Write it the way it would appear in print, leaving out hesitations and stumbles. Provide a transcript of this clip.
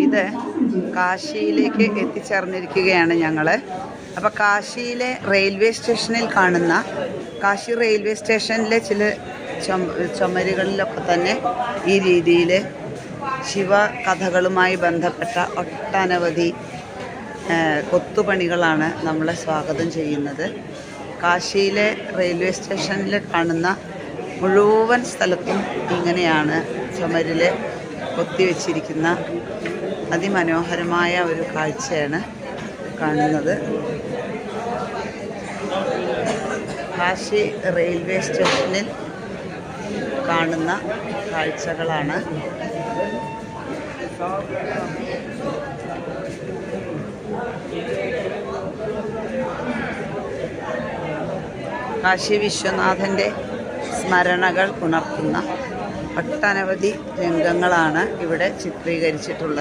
ഇത് കാശിയിലേക്ക് എത്തിച്ചേർന്നിരിക്കുകയാണ് ഞങ്ങൾ. അപ്പോൾ കാശിയിലെ റെയിൽവേ സ്റ്റേഷനിൽ കാണുന്ന കാശി റെയിൽവേ സ്റ്റേഷനിലെ ചില ചുമരുകളിലൊക്കെ തന്നെ ഈ രീതിയിൽ ശിവകഥകളുമായി ബന്ധപ്പെട്ട ഒട്ടനവധി കൊത്തുപണികളാണ് നമ്മളെ സ്വാഗതം ചെയ്യുന്നത്. കാശിയിലെ റെയിൽവേ സ്റ്റേഷനിൽ കാണുന്ന മുഴുവൻ സ്ഥലത്തും ഇങ്ങനെയാണ് ചുമരിൽ കൊത്തിവെച്ചിരിക്കുന്ന അതിമനോഹരമായ ഒരു കാഴ്ചയാണ് കാണുന്നത്. കാശി റെയിൽവേ സ്റ്റേഷനിൽ കാണുന്ന കാഴ്ചകളാണ്. കാശി വിശ്വനാഥൻ്റെ സ്മരണകൾ ഉണർത്തുന്ന ഒട്ടനവധി രംഗങ്ങളാണ് ഇവിടെ ചിത്രീകരിച്ചിട്ടുള്ളത്.